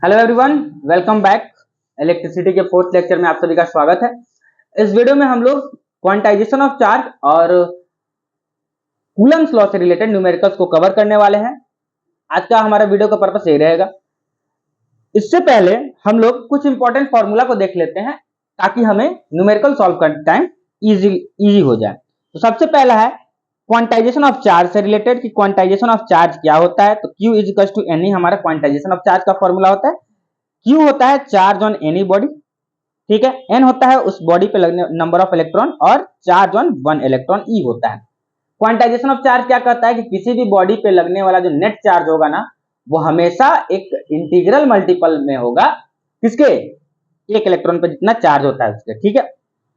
Hello everyone, welcome back. Electricity के fourth lecture में आप सभी का स्वागत है। इस वीडियो में हम लोग क्वांटाइजेशन ऑफ चार्ज और कूलम्स लॉ से रिलेटेड न्यूमेरिकल्स को कवर करने वाले हैं। आज का हमारा वीडियो का पर्पस यही रहेगा। इससे पहले हम लोग कुछ इंपॉर्टेंट फॉर्मूला को देख लेते हैं ताकि हमें न्यूमेरिकल सॉल्व करते टाइम इजी हो जाए। तो सबसे पहला है क्वांटाइजेशन ऑफ चार्ज से रिलेटेड कि क्वांटाइजेशन ऑफ चार्ज क्या होता है। तो Q is equal to N हमारा क्वांटाइजेशन ऑफ चार्ज का फॉर्मूला होता है। Q होता है चार्ज ऑन एनी बॉडी, ठीक है। N होता है उस बॉडी पे लगने नंबर ऑफ इलेक्ट्रॉन और charge on one electron E होता है। क्वांटाइजेशन ऑफ चार्ज क्या कहता है कि किसी भी बॉडी पे लगने वाला जो नेट चार्ज होगा ना, वो हमेशा एक इंटीग्रल मल्टीपल में होगा किसके, एक इलेक्ट्रॉन पे जितना चार्ज होता है उसके, ठीक है।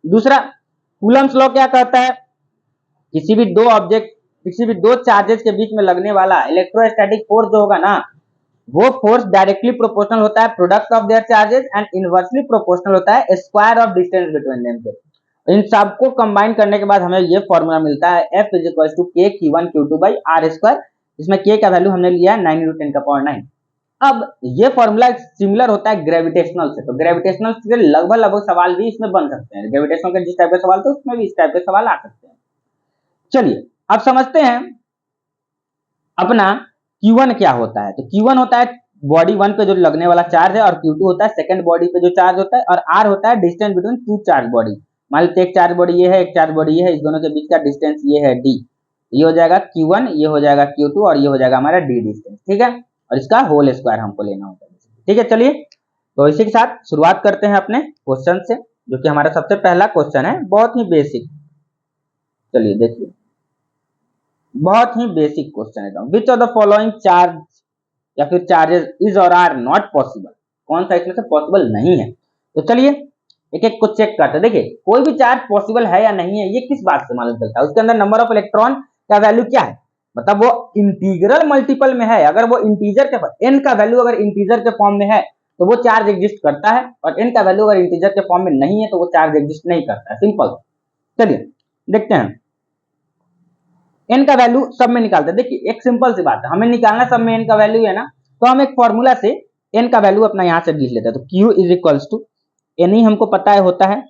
दूसरा, कूलम्स लॉ क्या कहता है, किसी भी दो चार्जेस के बीच में लगने वाला इलेक्ट्रोस्टैटिक फोर्स जो होगा ना, वो फोर्स डायरेक्टली प्रोपोर्शनल होता है product of their charges and inversely proportional होता है square of distance between them के। इन सबको कंबाइन करने के बाद हमें ये फॉर्मूला मिलता है F is equal to K Q1 Q2 by R square, जिसमें K का वैल्यू हमने लिया है 9 × 10⁹। अब ये फॉर्मूला सिमिलर होता है ग्रेविटेशनल से, तो ग्रेविटेशनल से लगभग सवाल भी इसमें बन सकते हैं। ग्रेविटेशनल के जिस टाइप के सवाल थे उसमें भी इस टाइप के सवाल आ सकते हैं। चलिए अब समझते हैं अपना Q1 क्या होता है। तो Q1 होता है बॉडी 1 पे जो लगने वाला चार्ज है, और Q2 होता है सेकंड बॉडी पे जो चार्ज होता है, और R होता है distance between two charge body. मान लीजिए एक चार्ज बॉडी ये है, एक चार्ज बॉडी ये है, इस दोनों के बीच का डिस्टेंस ये है D। ये हो जाएगा Q1, ये हो जाएगा Q2 और ये हो जाएगा हमारा D डिस्टेंस, ठीक है। और इसका होल स्क्वायर हमको लेना होता है, ठीक है। चलिए तो इसी के साथ शुरुआत करते हैं अपने क्वेश्चन से, जो कि हमारा सबसे पहला क्वेश्चन है, बहुत ही बेसिक। चलिए देखिए, बहुत ही बेसिक क्वेश्चन है। Which of the following charge या फिर चार्जेस इज और आर नॉट पॉसिबल, कौन सा इसमें से पॉसिबल नहीं है। तो चलिए एक एक को चेक करते हैं। देखिए कोई भी चार्ज पॉसिबल है या नहीं है, ये किस बात से मालूम चलता है, उसके अंदर नंबर ऑफ इलेक्ट्रॉन का वैल्यू क्या है, मतलब वो इंटीग्रल मल्टीपल में है। अगर वो इंटीजर के n का वैल्यू अगर इंटीजर के फॉर्म में है तो वो चार्ज एग्जिस्ट करता है, और n का वैल्यू अगर इंटीजर के फॉर्म में नहीं है तो वो चार्ज एग्जिस्ट नहीं करता है। सिंपल। चलिए देखते हैं n का वैल्यू सब में निकालते हैं। देखिए एक सिंपल सी बात है, हमें निकालना सब में n का वैल्यू है ना, तो हम एक फॉर्मूला से n का वैल्यू अपना यहां से लिख लेते हैं। तो Q is equals to n ही हमको पता है होता है,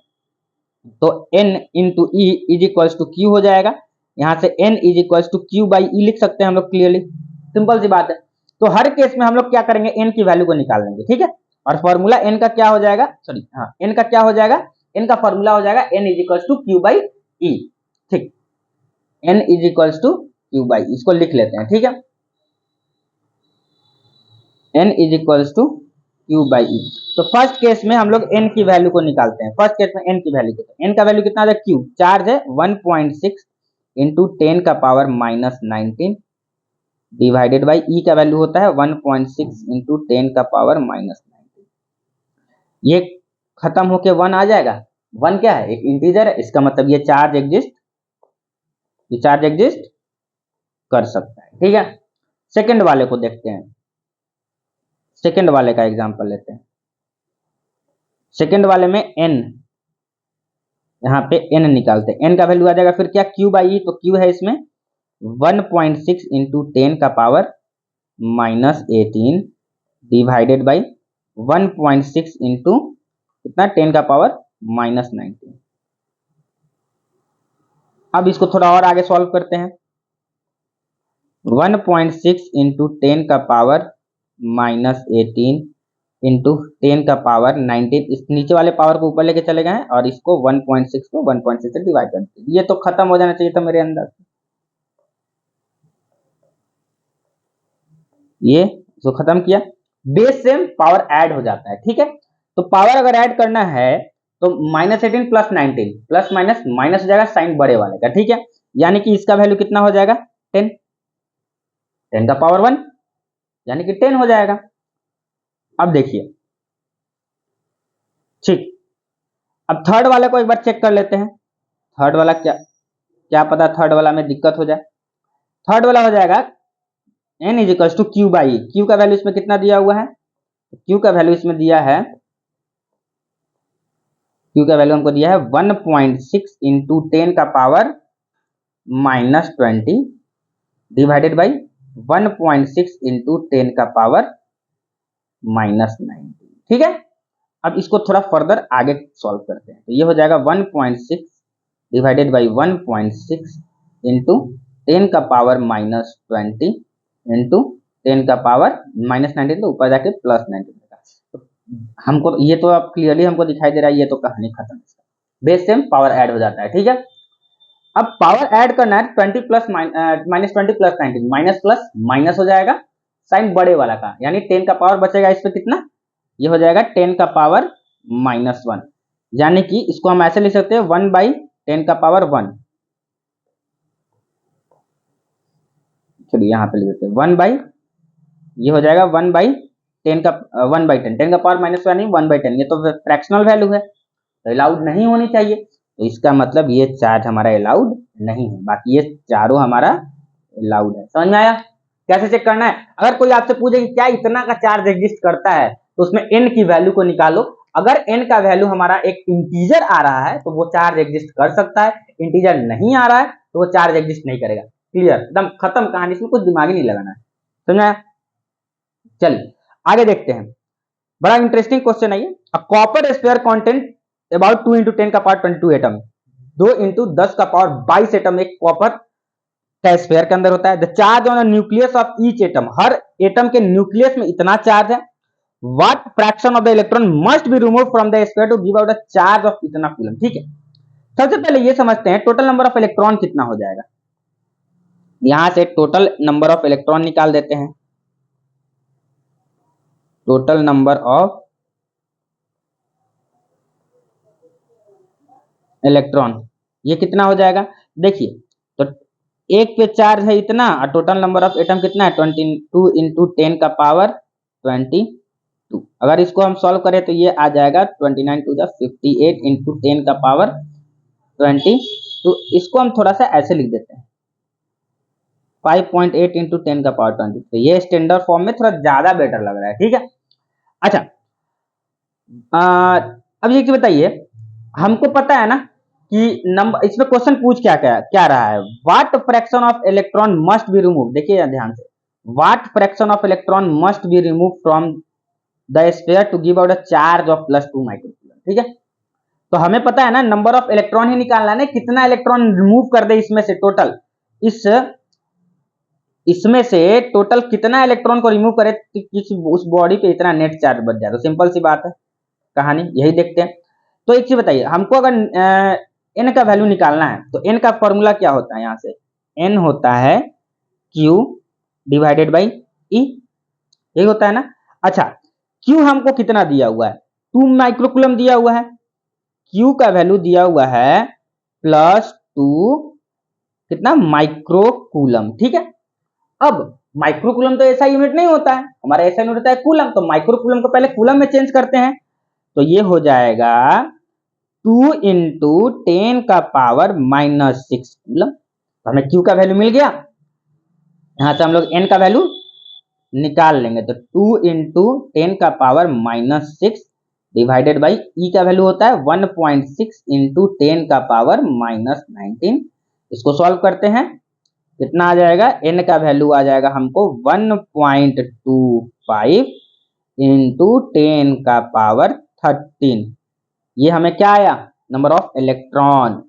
तो n into E is equals to Q हो जाएगा। यहां से n is equals to Q by E लिख सकते हैं हम लोग क्लियरली, सिंपल सी बात है। तो हर केस में हम लोग क्या करेंगे, n की वैल्यू को निकाल लेंगे, ठीक है। और फॉर्मूला n का क्या हो जाएगा, सॉरी हाँ n का क्या हो जाएगा, n का फॉर्मूला हो जाएगा n is equals to Q by E, ठीक। n is equals to Q by, इसको लिख लेते हैं, ठीक है। n is equals to Q by E. तो फर्स्ट केस में हम लोग n की वैल्यू को निकालते हैं। फर्स्ट केस में n की वैल्यू को, n का वैल्यू कितना है, Q चार्ज है 1.6 इंटू 10 का power minus 19 divided by E का वैल्यू होता है 1.6 इंटू 10 का पावर माइनस 19। ये खत्म होके 1 आ जाएगा। 1 क्या है, एक इंटीजर है, इसका मतलब ये चार्ज एग्जिस्ट कर सकता है, ठीक है। सेकंड वाले को देखते हैं, सेकंड वाले का एग्जांपल लेते हैं। सेकंड वाले में n, यहाँ पे n निकालते हैं। n का वैल्यू आ जाएगा फिर क्या, Q बाई ई। तो Q है इसमें 1.6 इंटू 10 का power minus 18 divided by 1.6 into कितना, 10 का पावर माइनस 19। अब इसको थोड़ा और आगे सॉल्व करते हैं। 1.6 इंटू 10 का पावर माइनस 18 इंटू 10 का पावर 19, इस नीचे वाले पावर को ऊपर लेके चले गए और इसको 1.6 को 1.6 से डिवाइड कर दिया। ये तो खत्म हो जाना चाहिए था मेरे अंदर, ये जो खत्म किया, बेस से पावर ऐड हो जाता है, ठीक है। तो पावर अगर ऐड करना है तो minus 18 plus 19 plus minus minus हो जाएगा साइन बड़े वाले का, ठीक है। यानी कि इसका वैल्यू कितना हो जाएगा, 10, 10 का पावर 1 यानी कि 10 हो जाएगा। अब देखिए, ठीक। अब थर्ड वाले को एक बार चेक कर लेते हैं। थर्ड वाला क्या क्या पता थर्ड वाला में दिक्कत हो जाए। थर्ड वाला हो जाएगा n is equal to Q by, Q का वैल्यू इसमें कितना दिया हुआ है, Q का वैल्यू इसमें दिया है, Q का वैल्यू हमको दिया है 1.6 इंटू 10 का power minus 20 divided by 1.6 into 10 का पावर -19। ठीक है, अब इसको थोड़ा फर्दर आगे सॉल्व करते हैं। तो ये हो जाएगा 1.6 डिवाइडेड बाई 1.6 इंटू 10 का पावर -20 इंटू 10 का पावर -19, तो ऊपर जाके +19 देगा। तो हमको ये तो अब क्लियरली हमको दिखाई दे रहा है, ये तो कहानी खत्म। बेस सेम पावर ऐड हो जाता है। ठीक है, अब पावर ऐड करना है 20 plus -20 plus 19, minus plus minus हो जाएगा साइन बड़े वाला का, यानी 10 का पावर बचेगा इस पे कितना, ये हो जाएगा 10 का पावर -1, यानी कि इसको हम ऐसे लिख सकते हैं 1/10 का पावर 1। चलिए यहाँ पे लिख देते हैं 1 ये हो जाएगा 1/10 का 1/10, 10 का पावर -1 यानी 1/10, ये तो फ्रैक्शनल वैल्यू है, तो अलाउड नहीं होनी चाहिए। तो इसका मतलब ये चार्ज हमारा अलाउड नहीं है, बाकी ये चारों हमारा अलाउड है। समझ में आया? कैसे चेक करना है? अगर कोई आपसे पूछे कि क्या इतना का चार्ज एग्जिस्ट करता है, तो उसमें n की वैल्यू को निकालो। अगर n का वैल्यू हमारा एक इंटीजर आ रहा है तो वो चार्ज एग्जिस्ट कर सकता है, इंटीजर नहीं आ रहा है तो वो चार्ज एग्जिस्ट नहीं करेगा। क्लियर, एकदम खत्म कहानी, इसमें कुछ दिमाग ही नहीं लगाना है। समझा? चलिए आगे देखते हैं, बड़ा इंटरेस्टिंग क्वेश्चन है ये। A copper sphere content about 2 × 10 का पावर 22 एटम, 2 × 10 का पावर 22 एटम एक कॉपर का स्फीयर के अंदर होता है। The charge on the nucleus of each atom, हर एटम के न्यूक्लियस में इतना चार्ज है। What fraction of the electron must be remove from the sphere to give out the charge of इतना कूलम। ठीक है, सबसे पहले ये समझते हैं टोटल नंबर ऑफ इलेक्ट्रॉन कितना हो जाएगा। यहां से टोटल नंबर ऑफ इलेक्ट्रॉन निकाल देते हैं। टोटल नंबर ऑफ इलेक्ट्रॉन ये कितना हो जाएगा, देखिए तो एक पे चार्ज है इतना और टोटल नंबर ऑफ एटम कितना है 22 × 10 का पावर 22। अगर इसको हम सॉल्व करें तो ये आ जाएगा 29 to the 58 × 10 का पावर 20। तो इसको हम थोड़ा सा ऐसे लिख देते हैं 5.8 × 10 का पावर 20। तो ये स्टैंडर्ड फॉर्म में थोड़ा ज्यादा बेटर लग रहा है। ठीक है, अच्छा अब ये बताइए, हमको पता है ना कि नंबर, इसमें क्वेश्चन पूछ क्या रहा है, what fraction of electron must be remove. देखिए ध्यान से, what fraction of electron must be remove from the sphere to give out a charge of +2 microcoulomb. ठीक है, तो हमें पता है ना नंबर ऑफ इलेक्ट्रॉन ही निकालना है, कितना इलेक्ट्रॉन रिमूव कर दे इसमें से टोटल, इसमें से टोटल कितना इलेक्ट्रॉन को रिमूव करे कि उस बॉडी पे इतना नेट चार्ज बच जाए। तो सिंपल सी बात है, कहानी यही देखते हैं। तो एक चीज बताइए, हमको अगर n का वैल्यू निकालना है तो n का फॉर्मूला क्या होता है, यहां से n होता है q डिवाइडेड बाई e, यही होता है ना। अच्छा, q हमको कितना दिया हुआ है, 2 माइक्रोकूलम दिया हुआ है, q का वैल्यू दिया हुआ है +2 कितना माइक्रोकूलम। ठीक है, अब माइक्रोकूलम तो ऐसा यूनिट नहीं होता है, हमारा ऐसा यूनिट होता है कूलम, तो माइक्रोकूलम को पहले कूलम में चेंज करते हैं। तो ये हो जाएगा 2 × 10 का पावर -6 कूलम। तो हमें Q का वैल्यू मिल गया, यहां से हम लोग N का वैल्यू निकाल लेंगे। तो 2 × 10 का पावर -6 डिवाइडेड बाई E का वैल्यू होता है 1.6 × 10 का पावर -19। इसको सॉल्व करते हैं, कितना आ जाएगा, N का वैल्यू आ जाएगा हमको 1.25 × 10 का पावर 13। ये हमें क्या आया, नंबर ऑफ इलेक्ट्रॉन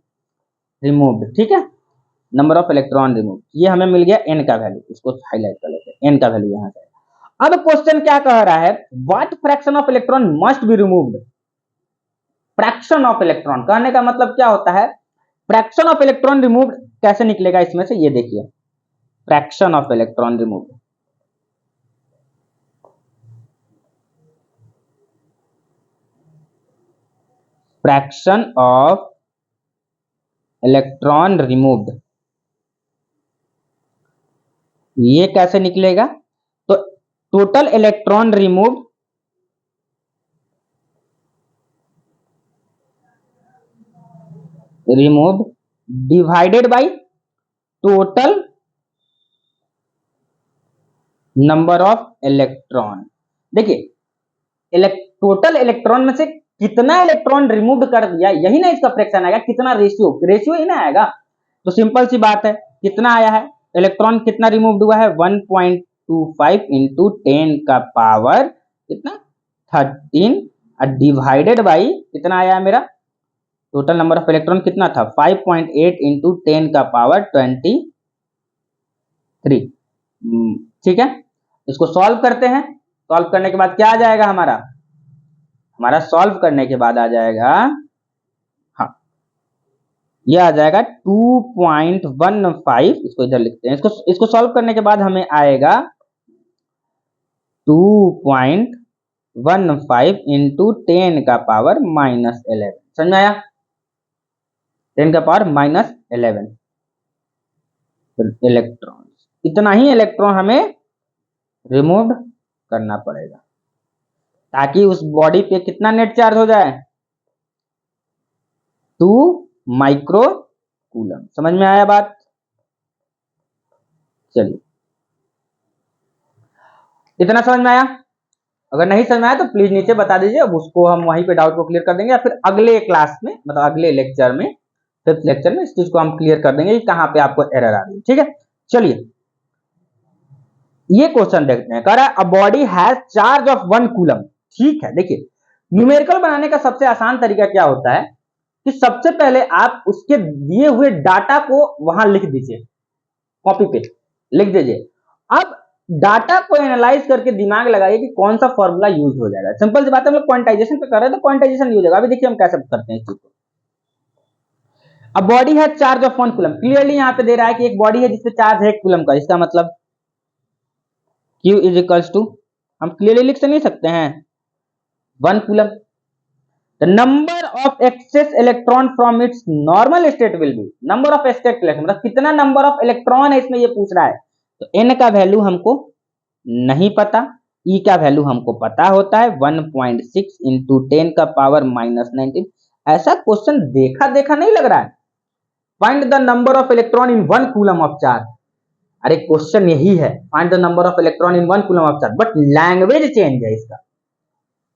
रिमूव्ड। ठीक है, नंबर ऑफ इलेक्ट्रॉन रिमूव, ये हमें मिल गया n का वैल्यू। इसको हाईलाइट कर लेते हैं, n का वैल्यू यहां से। अब क्वेश्चन क्या कह रहा है, what fraction of electron must be removed. Fraction of electron कहने का मतलब क्या होता है, फ्रैक्शन ऑफ इलेक्ट्रॉन रिमूव्ड कैसे निकलेगा इसमें से, ये देखिए fraction of electron removed, fraction of electron removed, ये कैसे निकलेगा, तो total electron removed divided by total number of electron. देखिए टोटल इलेक्ट्रॉन में से कितना इलेक्ट्रॉन रिमूव कर दिया, यही ना इसका फ्रैक्शन आएगा, कितना रेशियो ही ना आएगा। तो सिंपल सी बात है, कितना आया है, इलेक्ट्रॉन कितना रिमूव हुआ है 1.25 × 10 का पावर कितना 13 डिवाइडेड बाई कितना आया मेरा टोटल नंबर ऑफ इलेक्ट्रॉन कितना था 5.8 इंटू 10 का पावर 23। ठीक है, इसको सॉल्व करते हैं। सॉल्व करने के बाद क्या आ जाएगा हमारा सॉल्व करने के बाद आ जाएगा, हाँ ये आ जाएगा 2.15। इसको इधर लिखते हैं, इसको सॉल्व करने के बाद हमें आएगा 2.15 इंटू 10 का पावर -11। समझ में आया? 10 का पावर -11 इलेक्ट्रॉन। इतना ही इलेक्ट्रॉन हमें रिमूव करना पड़ेगा ताकि उस बॉडी पे कितना नेट चार्ज हो जाए 2 माइक्रो कूलम। समझ में आया बात? चलिए, इतना समझ में आया? अगर नहीं समझ में आया तो प्लीज नीचे बता दीजिए, अब उसको हम वहीं पे डाउट को क्लियर कर देंगे, या फिर अगले क्लास में मतलब अगले लेक्चर में, फिफ्थ लेक्चर में इस चीज को हम क्लियर कर देंगे कि कहां पे आपको एरर आ रही है। ठीक है, चलिए ये क्वेश्चन देखते हैं। कह रहा है a body has charge of 1 coulomb. ठीक है, देखिए न्यूमेरिकल बनाने का सबसे आसान तरीका क्या होता है कि सबसे पहले आप उसके दिए हुए डाटा को वहां लिख दीजिए, कॉपी पे लिख दीजिए। अब डाटा को एनालाइज करके दिमाग लगाइए कि कौन सा फॉर्मूला यूज हो जाएगा। सिंपल सी बात है, हम लोग क्वांटाइजेशन पे कर रहे हैं तो क्वांटाइजेशन यूज होगा। अभी देखिए हम कैसे करते हैं इस चीज को। अब बॉडी है चार्ज ऑफ 1 कूलम, क्लियरली यहां पे दे रहा है कि एक बॉडी है जिसपे चार्ज है 1 कूलम का। इसका मतलब Q इज इक्वल्स टू, हम क्लियरली लिख नहीं सकते हैं 1 coulomb. The number of excess electron from its normal state will be number of excess electron, मतलब कितना नंबर ऑफ इलेक्ट्रॉन है इसमें ये पूछ रहा है। तो n का वैल्यू हमको नहीं पता, E का वैल्यू हमको पता होता है 1.6 इंटू 10 का पावर -19। ऐसा क्वेश्चन देखा देखा नहीं लग रहा है। Find the number of electron in 1 coulomb of charge. अरे क्वेश्चन यही है, find the number of electron in 1 coulomb of charge, but language change है इसका।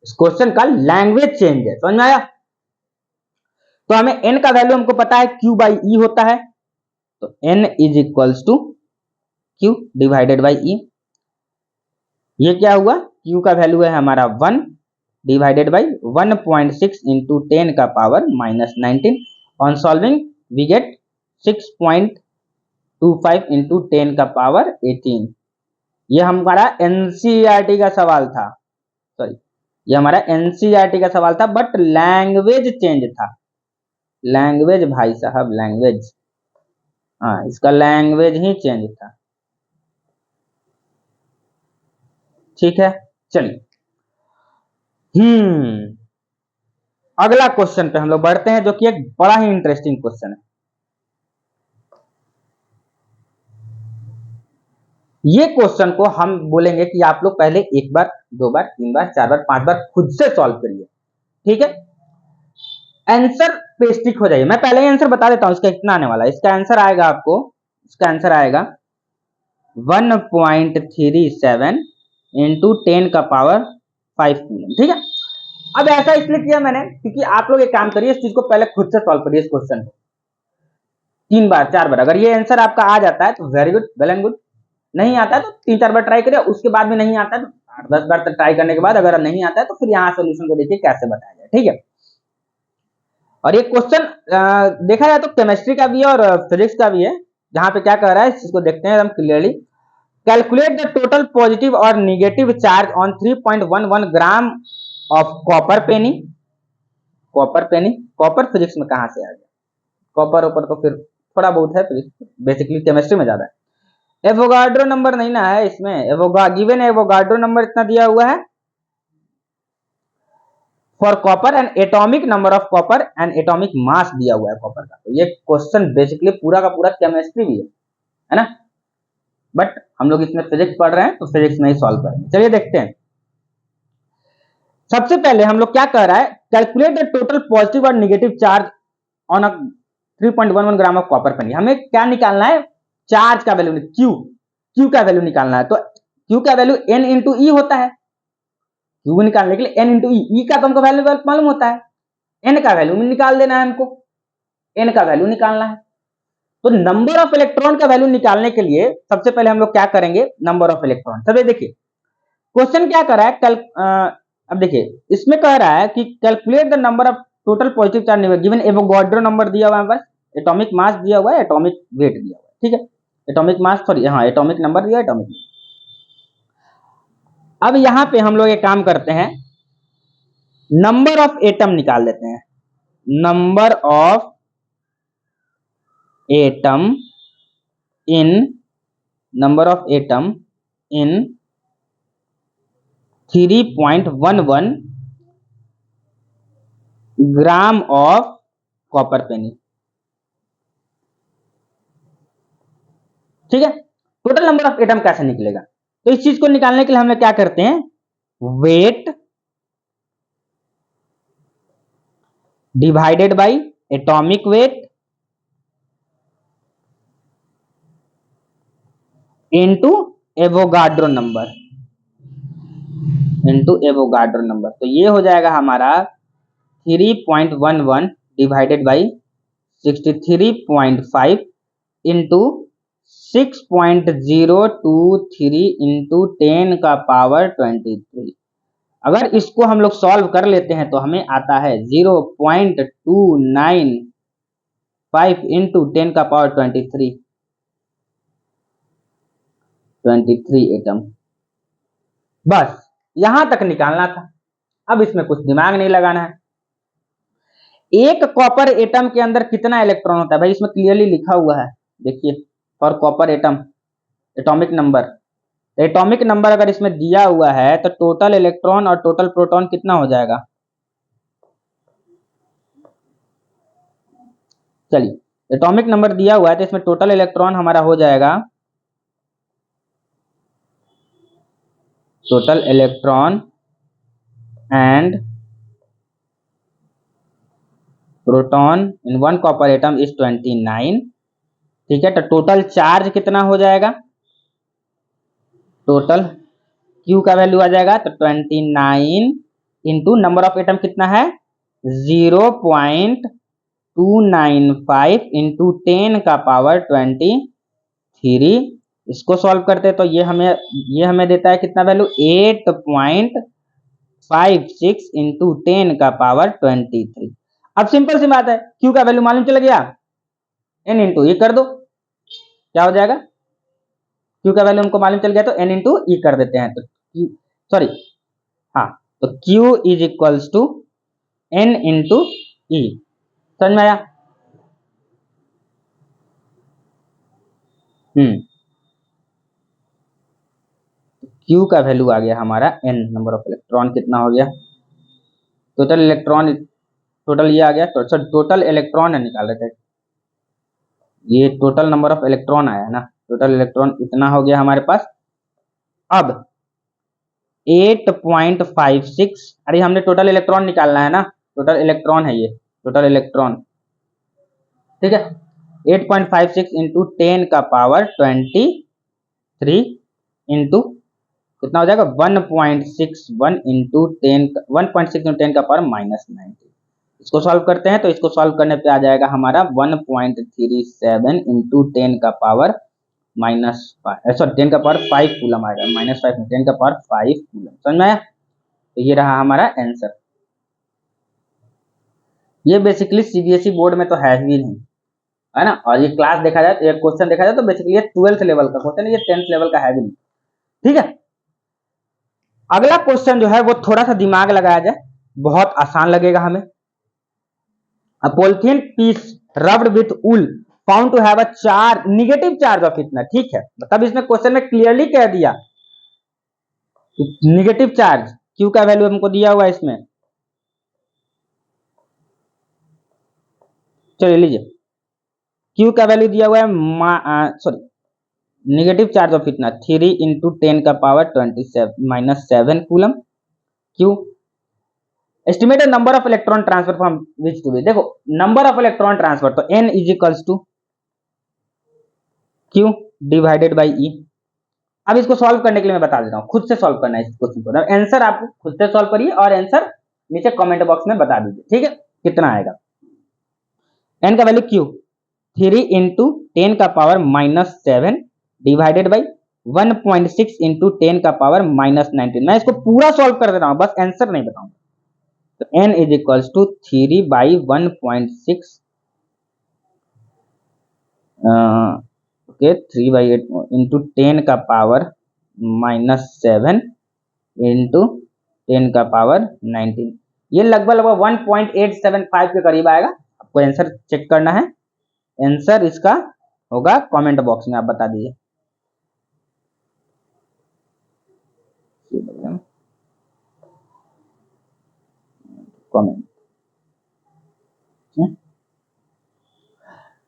इस क्वेश्चन का लैंग्वेज चेंज है। समझ में आया? तो हमें n का वैल्यू हमको पता है Q बाई E होता है, तो n is equals to Q divided by E। ये क्या हुआ, Q का वैल्यू है हमारा 1 डिवाइडेड बाई 1.6 इंटू 10 का power -19। On solving we get 6.25 into 10 का पावर 18। ये हमारा एनसीईआरटी का सवाल था, सॉरी ये हमारा एनसीईआरटी का सवाल था, बट लैंग्वेज चेंज था। लैंग्वेज भाई साहब, लैंग्वेज, हाँ इसका लैंग्वेज ही चेंज था। ठीक है, चलिए अगला क्वेश्चन पे हम लोग बढ़ते हैं, जो कि एक बड़ा ही इंटरेस्टिंग क्वेश्चन है। ये क्वेश्चन को हम बोलेंगे कि आप लोग पहले 1 बार 2 बार 3 बार 4 बार 5 बार खुद से सॉल्व करिए। ठीक है, आंसर पे स्टिक हो जाइए। मैं पहले ही आंसर बता देता हूं इसका कितना आने वाला है। इसका आंसर आएगा आपको, इसका आंसर आएगा 1.37 इंटू 10 का पावर 5 कूलम। ठीक है, अब ऐसा इसलिए किया मैंने क्योंकि आप लोग एक काम करिए, इस चीज को पहले खुद से सॉल्व करिए। इस क्वेश्चन को 3 बार 4 बार, अगर ये आंसर आपका आ जाता है तो very good, well and good. नहीं आता है तो 3-4 बार ट्राई करिए, उसके बाद भी नहीं आता है तो 8-10 बार तक ट्राई करने के बाद अगर नहीं आता है तो फिर यहाँ सोल्यूशन को देखिए कैसे बताया जाए। ठीक है, और ये क्वेश्चन देखा जाए तो केमिस्ट्री का भी है और फिजिक्स का भी है। जहां पे क्या कह रहा है इस चीज को देखते हैं एकदम clearly. Calculate the total positive और negative charge on 3.11 gram of copper penny. Copper penny, copper physics में कहां से आ गया? कॉपर ऊपर तो फिर थोड़ा बहुत है फिजिक्स, बेसिकली केमिस्ट्री में ज्यादा है। एवोगाड्रो नंबर नहीं ना है इसमें, गिवन एवोगाड्रो नंबर इतना दिया हुआ है for copper and atomic number of copper and atomic mass दिया हुआ है कॉपर का। तो ये क्वेश्चन बेसिकली पूरा का पूरा केमिस्ट्री भी है ना, बट हम लोग इसमें फिजिक्स पढ़ रहे हैं तो फिजिक्स में ही सॉल्व करेंगे। चलिए देखते हैं। सबसे पहले हम लोग क्या कह रहा है, कैलकुलेट द टोटल पॉजिटिव और negative charge on a 3.11 gram of copper penny. हमें क्या निकालना है, चार्ज का वैल्यू, क्यू का वैल्यू निकालना है। तो क्यू का वैल्यू n इंटू ई होता है। क्यू निकालने के लिए n इंटू ई का तो हमको वैल्यू मालूम होता है, n का वैल्यू निकाल देना है हमको, n का वैल्यू निकालना है। तो नंबर ऑफ इलेक्ट्रॉन का वैल्यू निकालने के लिए सबसे पहले हम लोग क्या करेंगे, नंबर ऑफ इलेक्ट्रॉन। सब देखिए क्वेश्चन क्या कर रहा है, अब देखिए इसमें कह रहा है कि calculate the number of total positive charge given Avogadro number दिया हुआ है, बस एटॉमिक मास दिया हुआ है, एटॉमिक वेट दिया हुआ है, ठीक है, एटॉमिक मास सॉरी हाँ एटॉमिक नंबर दिया है, एटॉमिक। अब यहां पे हम लोग एक काम करते हैं, नंबर ऑफ एटम निकाल लेते हैं, number of atom in number of atom in 3.11 gram of copper penny, ठीक है। टोटल नंबर ऑफ एटम कैसे निकलेगा, तो इस चीज को निकालने के लिए हम लोग क्या करते हैं, weight divided by atomic weight into Avogadro number, तो ये हो जाएगा हमारा 3.11 डिवाइडेड बाई 63.5 इंटू 6.023 इंटू 10 का पावर 23। अगर इसको हम लोग सॉल्व कर लेते हैं तो हमें आता है 0.295 इंटू 10 का पावर 23 एटम। बस यहां तक निकालना था, अब इसमें कुछ दिमाग नहीं लगाना है। एक कॉपर एटम के अंदर कितना इलेक्ट्रॉन होता है भाई, इसमें क्लियरली लिखा हुआ है, देखिए for copper atom atomic number, atomic number अगर इसमें दिया हुआ है तो टोटल इलेक्ट्रॉन और टोटल प्रोटॉन कितना हो जाएगा, चलिए एटॉमिक नंबर दिया हुआ है तो इसमें टोटल इलेक्ट्रॉन हमारा हो जाएगा, total electron and proton in one copper atom is 29, ठीक है। तो टोटल चार्ज कितना हो जाएगा, टोटल Q का वैल्यू आ जाएगा तो 29 इंटू नंबर ऑफ एटम कितना है 0.295 इंटू 10 का पावर 23। इसको सॉल्व करते तो ये हमें देता है कितना वैल्यू 8.56 इंटू 10 का पावर 23। अब सिंपल सी बात है, Q का वैल्यू मालूम चल गया, N इंटू ई कर दो, क्या हो जाएगा, Q का वैल्यू हमको मालूम चल गया तो N इंटू ई कर देते हैं, तो सॉरी हाँ तो Q is equals to N into E, समझ में आया। Q का वैल्यू आ गया हमारा N, नंबर ऑफ इलेक्ट्रॉन कितना हो गया, टोटल इलेक्ट्रॉन, टोटल ये आ गया, तो टोटल इलेक्ट्रॉन निकाल रहे थे, ये टोटल नंबर ऑफ इलेक्ट्रॉन आया है ना, टोटल इलेक्ट्रॉन इतना हो गया हमारे पास। अब 8.56, अरे हमने टोटल इलेक्ट्रॉन निकालना है ना, टोटल इलेक्ट्रॉन है ये, टोटल इलेक्ट्रॉन, ठीक है। 8.56 इंटू 10 का पावर 23 इंटू कितना हो जाएगा 1.61 इंटू 10 का पावर -90। इसको सॉल्व करते हैं तो इसको सॉल्व करने पे आ जाएगा हमारा 1.37 इंटू 10 का पावर -10 का पावर 5 कूलम आएगा, -5 में 10 का पावर 5 कूलम, समझ में आया। तो ये रहा हमारा आंसर। ये बेसिकली सीबीएसई बोर्ड में तो है ही नहीं, है ना, और ये क्लास देखा जाए तो ये क्वेश्चन देखा जाए तो बेसिकली ये 12th लेवल का क्वेश्चन है, ये 10th लेवल का है भी नहीं, ठीक है। अगला क्वेश्चन जो है वो थोड़ा सा दिमाग लगाया जाए, बहुत आसान लगेगा हमें। A polythene piece rubbed with wool found to have a charge negative charge of इतना, ठीक है, मतलब इसमें क्वेश्चन में क्लियरली कह दिया नेगेटिव चार्ज, Q का वैल्यू हमको दिया हुआ है इसमें, चलिए लीजिए Q का वैल्यू दिया हुआ है सॉरी नेगेटिव चार्ज ऑफ इतना 3 इंटू 10 का power 27 coulomb. Q estimated number of electron transfer from which to which, देखो नंबर ऑफ इलेक्ट्रॉन ट्रांसफर तो N is equals to Q divided by E। अब इसको सॉल्व करने के लिए मैं बता देता हूं, खुद से सॉल्व करना है इस क्वेश्चन को, आंसर आप खुद से सॉल्व करिए और आंसर नीचे कमेंट बॉक्स में बता दीजिए, ठीक है, कितना आएगा। N का वैल्यू Q 3 इंटू 10 का पावर -7 डिवाइडेड बाई 1.6 इंटू 10 का पावर -19। मैं इसको पूरा सॉल्व कर दे रहा हूं, बस आंसर नहीं बताऊंगा। तो n is equals to 3/1.6 okay 3/8 into 10 का पावर -7 इंटू 10 का पावर 19। ये लगभग 1.875 के करीब आएगा। आपको आंसर चेक करना है, आंसर इसका होगा कमेंट बॉक्स में, आप बता दीजिए। कमेंट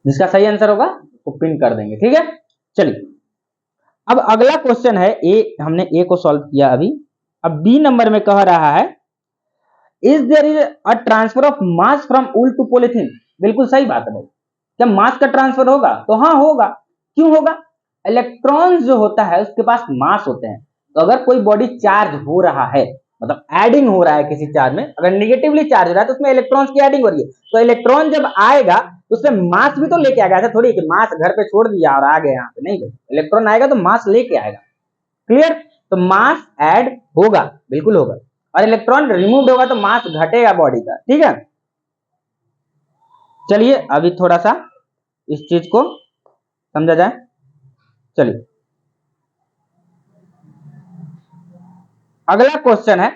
जिसका सही आंसर होगा वो पिन कर देंगे, ठीक है। चलिए अब अगला क्वेश्चन है, ए हमने ए को सॉल्व किया अभी। अब बी नंबर में कह रहा है is there is a transfer of mass from wool to polythene. बिल्कुल सही बात है भाई, क्या मास का ट्रांसफर होगा? तो हाँ होगा। क्यों होगा? इलेक्ट्रॉन्स जो होता है उसके पास मास होते हैं। तो अगर कोई बॉडी चार्ज हो रहा है, मतलब एडिंग हो रहा है किसी चार्ज में, अगर निगेटिवली चार्ज हो रहा है तो उसमें इलेक्ट्रॉन्स की एडिंग हो रही है। तो इलेक्ट्रॉन जब आएगा तो उसमें मास भी तो लेके आएगा। ऐसा थोड़ी कि मास घर पे छोड़ दिया और आ गए यहाँ पे, नहीं भाई, इलेक्ट्रॉन आएगा तो मास लेके आएगा। क्लियर? तो मास ऐड होगा, बिल्कुल होगा। और इलेक्ट्रॉन रिमूव होगा तो मास घटेगा बॉडी का, ठीक है। चलिए अभी थोड़ा सा इस चीज को समझा जाए। चलिए अगला क्वेश्चन है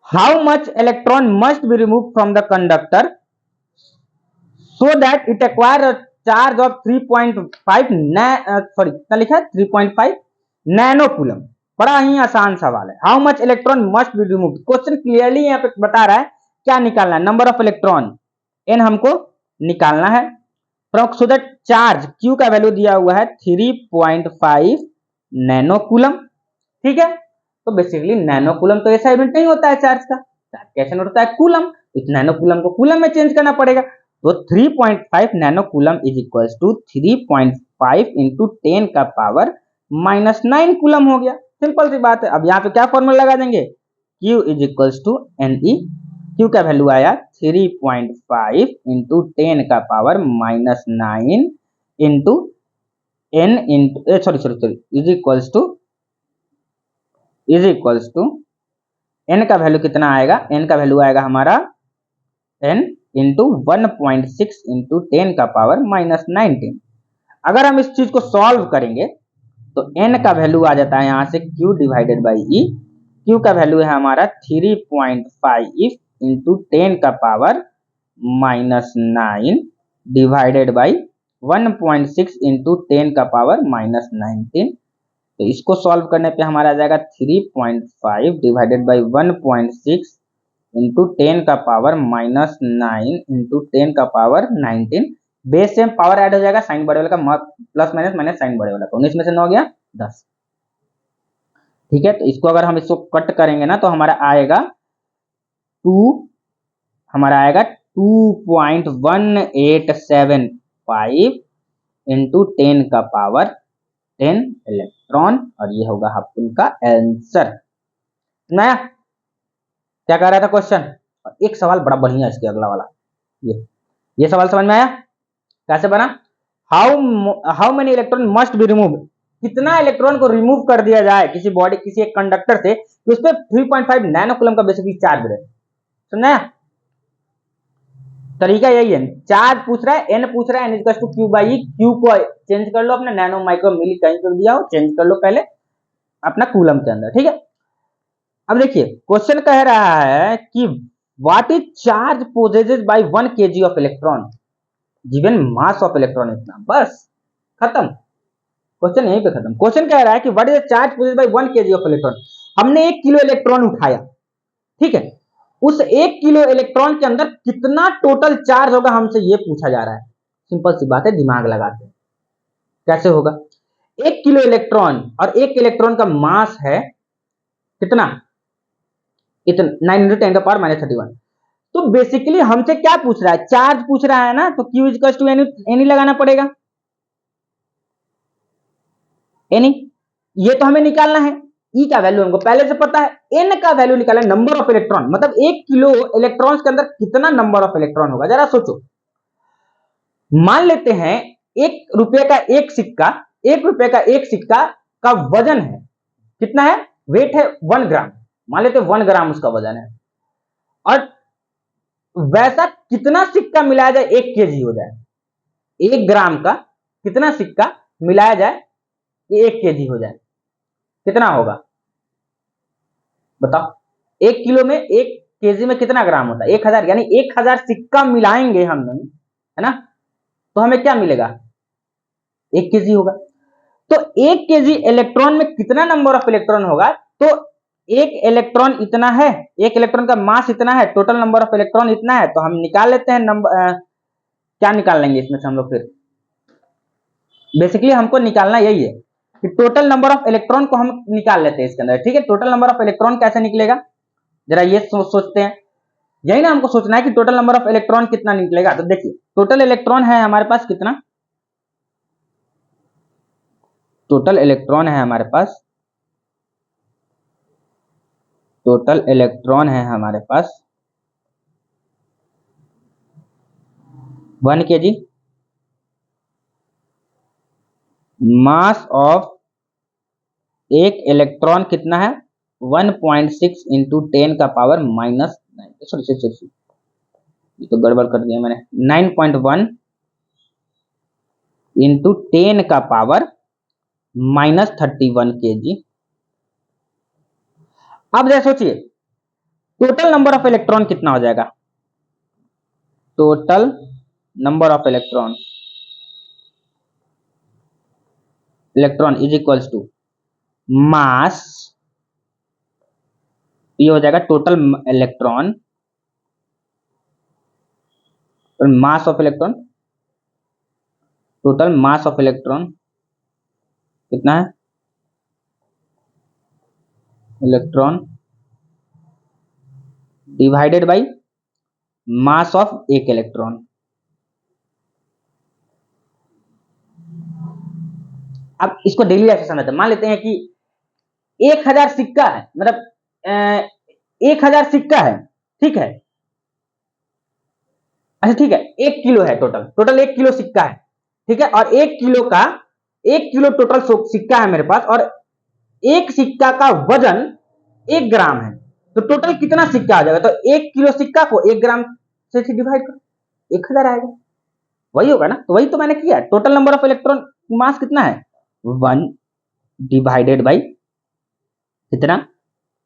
how much electron must be remove from the conductor so that it acquire a charge of 3.5 sorry कितना लिखा है 3.5 नैनो कूलम। बड़ा ही आसान सवाल है। How much electron must be remove, question clearly यहाँ पे बता रहा है क्या निकालना है, नंबर ऑफ इलेक्ट्रॉन एन हमको निकालना है। सो दैट चार्ज क्यू का वैल्यू दिया हुआ है 3.5 नैनो कूलम, ठीक है। तो बेसिकली नैनो कूलम तो ऐसा यूनिट नहीं होता है चार्ज का, चार्ज कैसे होता है कूलम, इस नैनो कूलम को कूलम में चेंज करना पड़ेगा। तो 3.5 nano coulomb is equals to 3.5 into 10 का पावर -9 कूलम हो गया। सिंपल सी बात है। अब यहाँ पे क्या फॉर्मूला लगा देंगे, Q is equals to NE। Q का वैल्यू आया 3.5 इंटू 10 का power -9 into N into sorry is equals to N का वैल्यू कितना आएगा, N का वैल्यू आएगा हमारा N इंटू 1.6 इंटू 10 का पावर -19। अगर हम इस चीज को सॉल्व करेंगे तो N का वैल्यू आ जाता है यहां से Q divided by E। Q का वैल्यू है हमारा 3.5 इंटू 10 का पावर -9 डिवाइडेड बाई 1.6 इंटू 10 का पावर -19। तो इसको सॉल्व करने पे हमारा आ जाएगा 3.5 डिवाइडेड बाई 1.6 इंटू 10 का पावर -9 इंटू 10 का पावर 19। बेस से पावर ऐड हो जाएगा, साइन बड़े वाले का प्लस माइनस माइनस साइन बड़े वाला का, 19 में से 9 गया 10, ठीक है। तो इसको अगर हम इसको कट करेंगे ना तो हमारा आएगा 2.1875 इंटू 10 का पावर 10 इलेक्ट्रॉन, और ये होगा उनका आंसर। नया क्या कह रहा था क्वेश्चन? एक सवाल बड़ा बढ़िया इसके अगला वाला, ये सवाल समझ में आया कैसे बना? How many electron must be remove, कितना इलेक्ट्रॉन को रिमूव कर दिया जाए किसी बॉडी किसी एक कंडक्टर से तो उस पर 3.5 नैनो कूलम का बेसिकली चार्ज रहे। समझा? तरीका यही है, चार्ज पूछ रहा है, एन पूछ रहा है, N equals to Q by Q को चेंज कर लो अपना नैनो माइक्रो मिली कहीं कर दिया हो, चेंज कर लो पहले अपना कूलम के अंदर, ठीक है। अब देखिए क्वेश्चन कह रहा है कि what is charge possessed by 1 kg of electron given mass of electron इतना, बस खत्म क्वेश्चन, यहीं पे खत्म। क्वेश्चन कह रहा है कि what is charge possessed by 1 kg of electron. हमने 1 किलो इलेक्ट्रॉन उठाया, ठीक है, उस 1 किलो इलेक्ट्रॉन के अंदर कितना टोटल चार्ज होगा हमसे ये पूछा जा रहा है। सिंपल सी बात है, दिमाग लगाते हैं कैसे होगा। 1 किलो इलेक्ट्रॉन और 1 इलेक्ट्रॉन का मास है कितना, इतना 9 × 10 का पावर -31। तो बेसिकली हमसे क्या पूछ रहा है, चार्ज पूछ रहा है ना, तो Q इक्वल्स टू एनी लगाना पड़ेगा, एनी। ये तो हमें निकालना है, E का वैल्यू हमको पहले से पता है, N का वैल्यू निकाला है, नंबर ऑफ इलेक्ट्रॉन, मतलब 1 किलो इलेक्ट्रॉन्स के अंदर कितना नंबर ऑफ इलेक्ट्रॉन होगा। जरा सोचो, मान लेते हैं 1 रुपए का एक सिक्का ₹1 का एक सिक्का का वजन है, कितना है, वेट है 1 ग्राम, मान लेते 1 ग्राम उसका वजन है, और वैसा कितना सिक्का मिलाया जाए 1 केजी हो जाए, 1 ग्राम का कितना सिक्का मिलाया जाए कि 1 केजी हो जाए, कितना होगा बताओ। 1 किलो में 1 केजी में कितना ग्राम होता है, 1000, यानी 1000 सिक्का मिलाएंगे हम लोग, है ना, तो हमें क्या मिलेगा, 1 केजी होगा। तो 1 केजी इलेक्ट्रॉन में कितना नंबर ऑफ इलेक्ट्रॉन होगा, तो एक इलेक्ट्रॉन इतना है, एक इलेक्ट्रॉन का मास इतना है, टोटल नंबर ऑफ इलेक्ट्रॉन इतना है, तो हम निकाल लेते हैं नंबर, क्या निकाल लेंगे इसमें से हम लोग, फिर बेसिकली हमको निकालना यही है कि टोटल नंबर ऑफ इलेक्ट्रॉन को हम निकाल लेते हैं इसके अंदर, ठीक है। टोटल नंबर ऑफ इलेक्ट्रॉन कैसे निकलेगा, जरा ये सोचते हैं, यही ना हमको सोचना है कि टोटल नंबर ऑफ इलेक्ट्रॉन कितना निकलेगा। तो देखिए टोटल इलेक्ट्रॉन है हमारे पास कितना, टोटल इलेक्ट्रॉन है हमारे पास, टोटल इलेक्ट्रॉन है हमारे पास 1 केजी, मास ऑफ एक इलेक्ट्रॉन कितना है 1.6 इंटू 10 का पावर माइनस 9, सॉरी ये तो गड़बड़ कर दिया मैंने, 9.1 इंटू 10 का पावर माइनस 31 केजी। अब जरा सोचिए टोटल नंबर ऑफ इलेक्ट्रॉन कितना हो जाएगा, total number of electron is equals to mass, ये हो जाएगा total electron, mass of electron, total mass of electron कितना है, electron divided by mass of एक इलेक्ट्रॉन। अब इसको डेली ऐसे समझते हैं, मान लेते हैं कि 1000 सिक्का है, मतलब 1000 सिक्का है, ठीक है, अच्छा ठीक है, 1 किलो है, टोटल 1 किलो सिक्का है, ठीक है, और 1 किलो टोटल सिक्का है मेरे पास, और एक सिक्का का वजन 1 ग्राम है, तो टोटल कितना सिक्का आ जाएगा, तो 1 किलो सिक्का को 1 ग्राम से डिवाइड करो, 1000 आएगा, वही होगा ना। तो वही तो मैंने किया, total number of electron mass कितना है 1 डिवाइडेड बाई कितना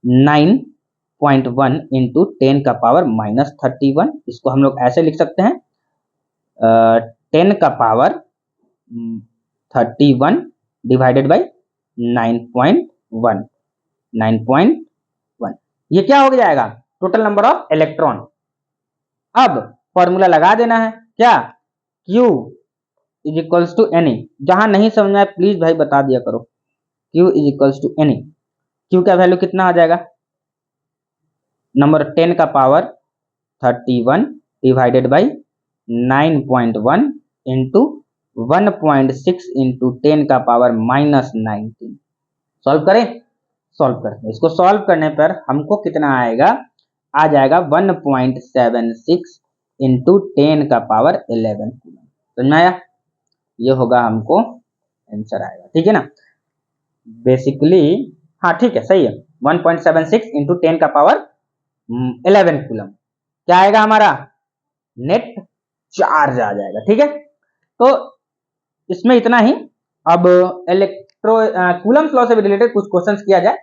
9.1 इंटू 10 का पावर माइनस 31, इसको हम लोग ऐसे लिख सकते हैं 10 का पावर 31 डिवाइडेड बाई 9.1, ये क्या हो जाएगा टोटल नंबर ऑफ इलेक्ट्रॉन। अब फॉर्मूला लगा देना है, क्या, Q is equals to N, जहां नहीं समझ में आए प्लीज भाई बता दिया करो, Q is equals to N, Q का वैल्यू कितना आ जाएगा, नंबर 10 का power 31 divided by 9.1 into 1.6 into 10 का पावर माइनस 19। सॉल्व करें, सॉल्व करते हैं, इसको सॉल्व करने पर हमको कितना आएगा, आ जाएगा 1.76 इंटू 10 का पावर 11 कूलम, समझ में आया, ये होगा हमको आंसर आएगा, ठीक है ना, बेसिकली हाँ ठीक है सही है, 1.76 इंटू 10 का पावर 11 कूलम, क्या आएगा हमारा नेट चार्ज आ जाएगा, ठीक है। तो इसमें इतना ही, अब कूलम्स लॉ से रिलेटेड कुछ क्वेश्चंस किया जाए,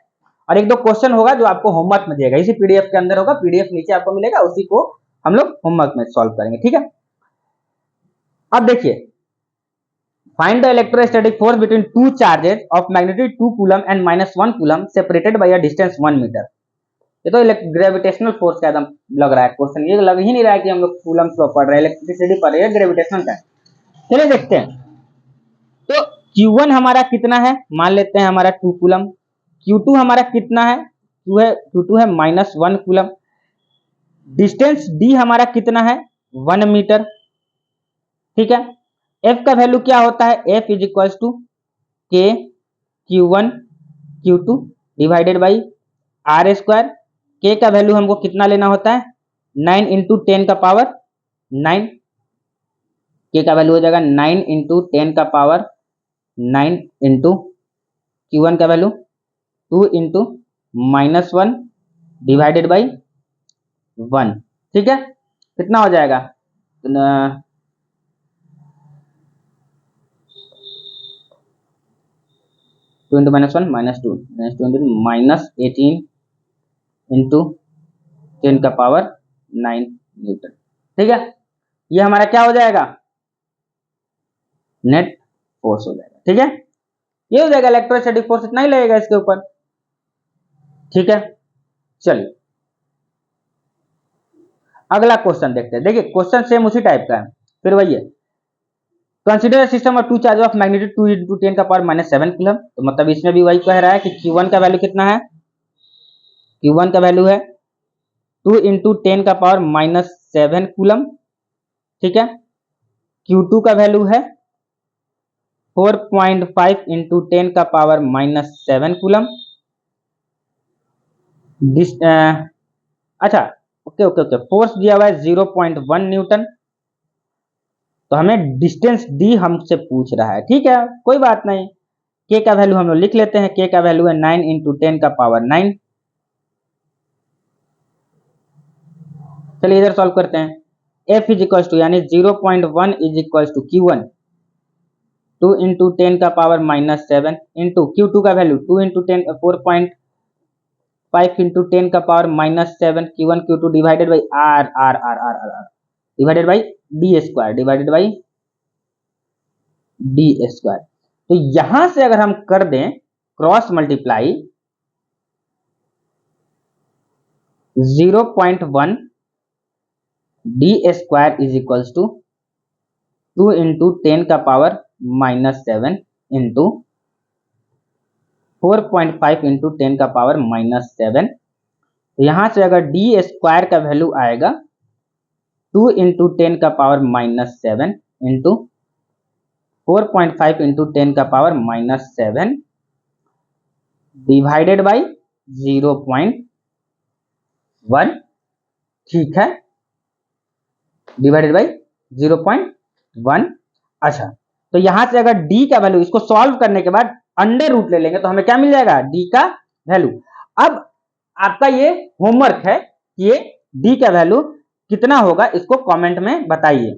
और एक दो क्वेश्चन होगा जो आपको होमवर्क में दिएगा, इसी पीडीएफ के अंदर होगा, पीडीएफ नीचे आपको मिलेगा, उसी को हम लोग होमवर्क में सॉल्व करेंगे, ठीक है। अब देखिए, find the electrostatic force between two charges of magnitude 2 coulomb and -1 coulomb separated by a distance 1 metre. ये तो ग्रेविटेशनल फोर्स का एकदम लग रहा है क्वेश्चन, ये लग ही नहीं रहा है कि हम लोग कूलम्स लॉ पढ़ रहे हैं, इलेक्ट्रिसिटी पढ़ रहे हैं, ग्रेविटेशनल का। चलिए देखते हैं, तो Q1 हमारा कितना है, मान लेते हैं हमारा 2 कूलम, Q2 हमारा कितना है, Q2 है -1 कूलम, डिस्टेंस D हमारा कितना है 1 मीटर, ठीक है। F का वैल्यू क्या होता है, F is equal to K Q1 Q2 divided by R square, K का वैल्यू हमको कितना लेना होता है 9 इंटू 10 का पावर 9, K का वैल्यू हो जाएगा 9 इंटू 10 का पावर 9 इंटू Q1 का वैल्यू 2 इंटू -1 डिवाइडेड बाई 1। ठीक है, कितना हो जाएगा? 2 इंटू -1 -2 -18 इंटू 10 का पावर 9 न्यूटन। ठीक है, ये हमारा क्या हो जाएगा? नेट फोर्स हो जाएगा। ठीक है, ये हो जाएगा, इलेक्ट्रोस्टैटिक फोर्स इतना ही लगेगा इसके ऊपर। ठीक है, चलिए अगला क्वेश्चन देखते हैं। देखिए क्वेश्चन सेम उसी टाइप का है, फिर वही है। Consider system of 2 charge of magnitude 2 into 10 का पावर -7 कूलम। तो मतलब इसमें भी वही कह रहा है कि Q1 का वैल्यू कितना है? Q1 का वैल्यू है 2 इंटू 10 का पावर -7 कूलम। ठीक है, Q2 का वैल्यू है 4.5 इंटू 10 का पावर -7 कूलम। अच्छा, ओके, फोर्स दिया हुआ है 0.1 न्यूटन। तो हमें डिस्टेंस डी हमसे पूछ रहा है। ठीक है, कोई बात नहीं, के का वैल्यू हम लोग लिख लेते हैं। के का वैल्यू है 9 इंटू 10 का पावर 9। चलिए इधर सॉल्व करते हैं। F इज इक्वल टू यानी 0.1 is equal to Q1 2 into 10 का पावर -7 इंटू Q2 का वैल्यू 2 इंटू 10 4.5 इंटू 10 का power -7 Q1 Q2 divided by R divided by D square तो यहां से अगर हम कर दें cross multiply 0.1 D square is equals to 2 into 10 का पावर -7 इंटू 4.5 इंटू 10 का पावर -7। तो यहां से अगर डी स्क्वायर का वैल्यू आएगा 2 इंटू 10 का पावर -7 इंटू 4.5 इंटू 10 का पावर -7 डिवाइडेड बाई 0.1। ठीक है, डिवाइडेड बाई 0.1। अच्छा, तो यहां से अगर d का वैल्यू इसको सॉल्व करने के बाद अंडर रूट ले लेंगे तो हमें क्या मिल जाएगा? d का वैल्यू। अब आपका ये होमवर्क है कि ये d का वैल्यू कितना होगा इसको कमेंट में बताइए।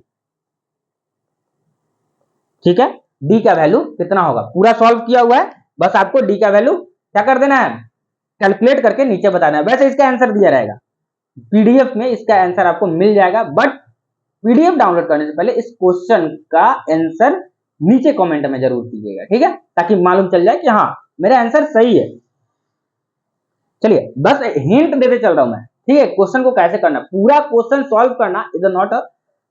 ठीक है, d का वैल्यू कितना होगा? पूरा सॉल्व किया हुआ है, बस आपको d का वैल्यू क्या कर देना है? कैलकुलेट करके नीचे बताना है। वैसे इसका आंसर दिया रहेगा पीडीएफ में, इसका आंसर आपको मिल जाएगा, बट पीडीएफ डाउनलोड करने से पहले इस क्वेश्चन का आंसर नीचे कमेंट में जरूर कीजिएगा। ठीक है, ताकि मालूम चल जाए कि हाँ मेरा आंसर सही है। चलिए बस हिंट देते चल रहा हूं मैं। ठीक है, क्वेश्चन को कैसे करना, पूरा क्वेश्चन सॉल्व करना is not a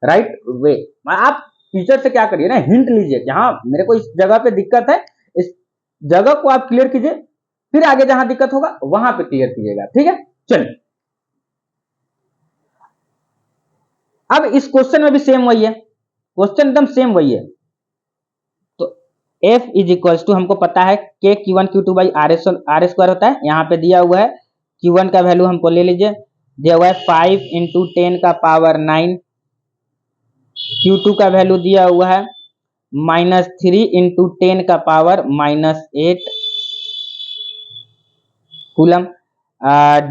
right way. आप टीचर से क्या करिए ना, हिंट लीजिए कि हाँ मेरे को इस जगह पे दिक्कत है, इस जगह को आप क्लियर कीजिए, फिर आगे जहां दिक्कत होगा वहां पे क्लियर कीजिएगा। ठीक है, चलिए अब इस क्वेश्चन में भी सेम वही है, क्वेश्चन एकदम सेम वही है। तो F इज इक्वल्स टू हमको पता है K Q1 Q2 by R square होता है। यहाँ पे दिया हुआ है Q1 का वैल्यू हमको ले लीजिए, दिया हुआ है 5 इंटू 10 का पावर 9। Q2 का वैल्यू दिया हुआ है -3 इंटू 10 का पावर -8 कूलम।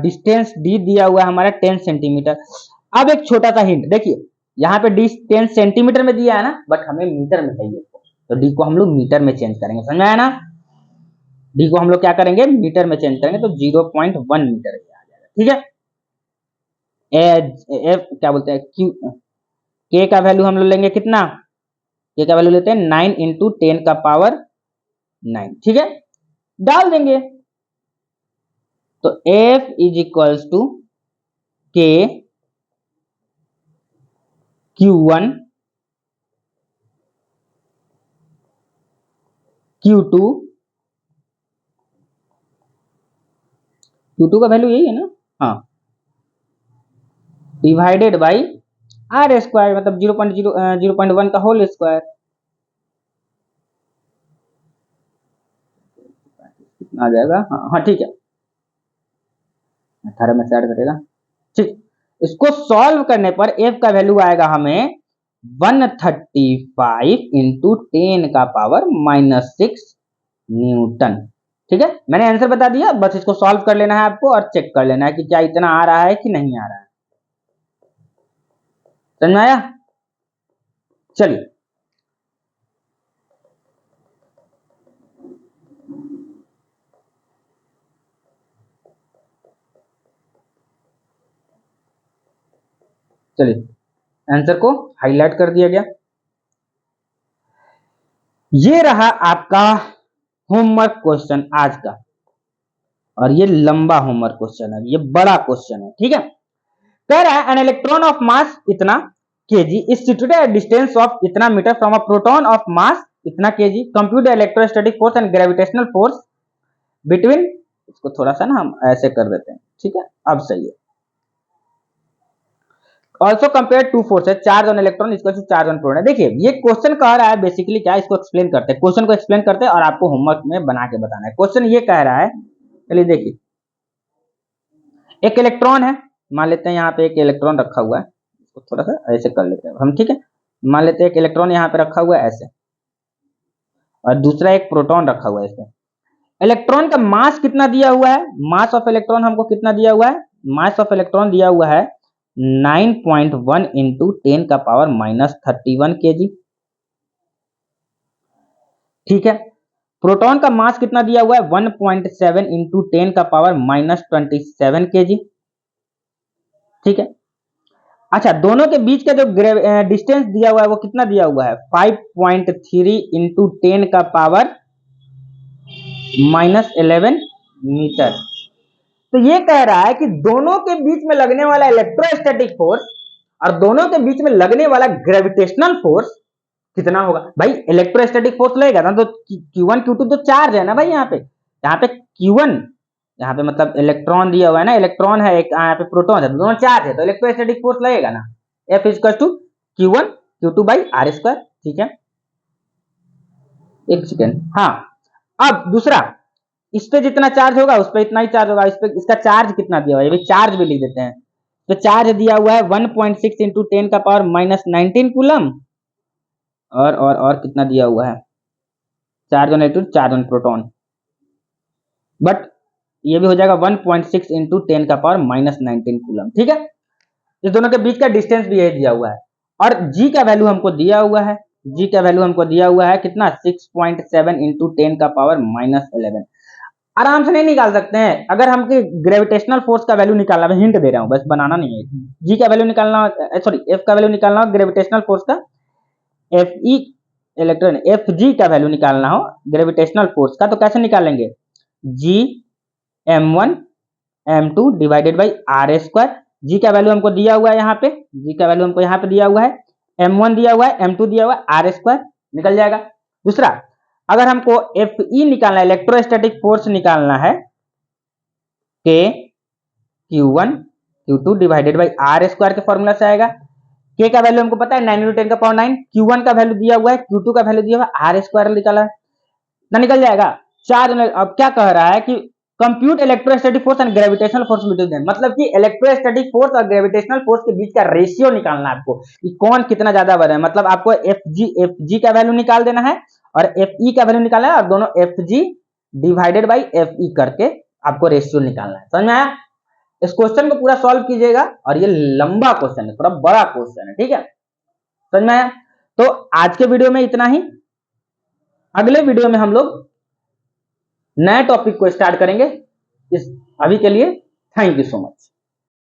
डिस्टेंस d दिया हुआ है हमारा 10 सेंटीमीटर। अब एक छोटा सा हिंट देखिए, यहाँ पे d 10 सेंटीमीटर में दिया है ना, बट हमें मीटर में चाहिए, तो d को हम लोग मीटर में चेंज करेंगे। समझ में आया ना? d को हम लोग क्या करेंगे? मीटर में चेंज करेंगे, तो 0.1 मीटर आ जाएगा। ठीक है, F क्या बोलते हैं Q, k का वैल्यू हम लोग लेंगे कितना? k का वैल्यू लेते हैं 9 इंटू 10 का पावर 9। ठीक है, डाल देंगे तो F is equals to k Q1 Q2 का वैल्यू यही है ना? हाँ, डिवाइडेड बाई आर स्क्वायर, मतलब 0.1 का होल स्क्वायर। कितना आ जाएगा? हाँ ठीक है, 18 में से ऐड करेगा। ठीक, इसको सॉल्व करने पर f का वैल्यू आएगा हमें 135 इंटू 10 का पावर -6 न्यूटन। ठीक है, मैंने आंसर बता दिया, बस इसको सॉल्व कर लेना है आपको और चेक कर लेना है कि क्या इतना आ रहा है कि नहीं आ रहा है। समझ में आया? चलिए आंसर को हाईलाइट कर दिया गया। ये रहा आपका होमवर्क क्वेश्चन आज का, और ये लंबा होमवर्क क्वेश्चन है, ये बड़ा क्वेश्चन है। ठीक है, कह रहा है एन इलेक्ट्रॉन ऑफ मास इतना kg is situated at distance of इतना metre from a proton of mass इतना kg, compute electrostatic force and gravitational force between. इसको थोड़ा सा ना हम ऐसे कर देते हैं। ठीक है, अब सही है। Also compare two forces charge on electron equal to charge on proton. देखिए ये क्वेश्चन कह रहा है बेसिकली क्या, इसको एक्सप्लेन करते हैं, क्वेश्चन को एक्सप्लेन करते हैं और आपको होमवर्क में बना के बताना है। क्वेश्चन ये कह रहा है, चलिए देखिए, एक इलेक्ट्रॉन है, मान लेते हैं यहाँ पे एक इलेक्ट्रॉन रखा हुआ है, इसको थोड़ा सा ऐसे कर लेते हैं हम। ठीक है, मान लेते हैं एक इलेक्ट्रॉन यहाँ पे रखा हुआ है ऐसे, और दूसरा एक प्रोटॉन रखा हुआ है इसमें। इलेक्ट्रॉन का मास कितना दिया हुआ है, मास ऑफ इलेक्ट्रॉन हमको कितना दिया हुआ है, मास ऑफ इलेक्ट्रॉन दिया हुआ है 9.1 इंटू 10 का पावर -31 केजी। ठीक है, प्रोटॉन का मास कितना दिया हुआ है 1.7 इंटू 10 का पावर -27 केजी। ठीक है, अच्छा दोनों के बीच का जो डिस्टेंस दिया हुआ है वो कितना दिया हुआ है 5.3 इंटू 10 का पावर -11 मीटर। तो ये कह रहा है कि दोनों के बीच में लगने वाला इलेक्ट्रोस्टैटिक फोर्स और दोनों के बीच में लगने वाला ग्रेविटेशनल फोर्स कितना होगा। भाई इलेक्ट्रोस्टैटिक फोर्स लगेगा ना तो Q1 Q2 तो चार्ज है ना भाई, यहाँ पे Q1, यहाँ पे मतलब इलेक्ट्रॉन दिया हुआ है ना, इलेक्ट्रॉन है एक, यहाँ पे प्रोटॉन है, दोनों चार्ज है तो इलेक्ट्रोस्टैटिक फोर्स लगेगा ना, F equal to Q1 Q2 by R square. ठीक है, एक सेकेंड, हाँ अब दूसरा, इस पे जितना चार्ज होगा उस पे इतना ही चार्ज होगा, इस पे इसका चार्ज कितना दिया हुआ है, ये भी चार्ज भी लिख देते हैं। तो चार्ज दिया हुआ है 1.6 इंटू 10 का पावर -19 कूलम, और कितना दिया हुआ है, charge on electron charge on proton, but ये भी हो जाएगा 1.6 इंटू 10 का पावर -19 कूलम। ठीक है, इस दोनों के बीच का डिस्टेंस भी यही दिया हुआ है, और जी का वैल्यू हमको दिया हुआ है, जी का वैल्यू हमको दिया हुआ है कितना 6.7 इंटू 10 का पावर -11। आराम से नहीं निकाल सकते हैं, अगर हमको ग्रेविटेशनल फोर्स का वैल्यू निकालना, मैं हिंट दे रहा हूं बस, बनाना नहीं है। जी का वैल्यू निकालना, सॉरी एफ का वैल्यू निकालना हो ग्रेविटेशनल फोर्स का, F E electron F G का वैल्यू निकालना हो ग्रेविटेशनल फोर्स का, तो कैसे निकालेंगे, G m1 m2 divided by R square. G का वैल्यू हमको दिया हुआ है यहाँ पे, जी का वैल्यू हमको यहाँ पे दिया हुआ है, m1 दिया हुआ है, m2 दिया हुआ है, आर स्क्वायर निकल जाएगा। दूसरा, अगर हमको एफ ई निकालना है, इलेक्ट्रोस्टैटिक फोर्स निकालना है, K Q1 Q2 divided by R square के फॉर्मूला से आएगा। के का वैल्यू हमको पता है 9 × 10 का पावर 9, Q1 का वैल्यू दिया हुआ है, Q2 का वैल्यू दिया हुआ है, आर स्क्वायर निकाला है ना, निकल जाएगा। चार्ज अब क्या कह रहा है कि compute electrostatic force and gravitational force between them, मतलब कि इलेक्ट्रोस्टैटिक फोर्स और ग्रेविटेशनल फोर्स के बीच का रेशियो निकालना है आपको कि कौन कितना ज्यादा बड़ा है। मतलब आपको एफ जी का वैल्यू निकाल देना है और एफ ई का वैल्यू निकालना है, और दोनों F G divided by F E करके आपको रेशियो निकालना है। समझ में आया? इस क्वेश्चन को पूरा सॉल्व कीजिएगा, और ये लंबा क्वेश्चन है, थोड़ा बड़ा क्वेश्चन है। ठीक है, समझ में आया? तो आज के वीडियो में इतना ही, अगले वीडियो में हम लोग नए टॉपिक को स्टार्ट करेंगे। इस अभी के लिए थैंक यू सो मच।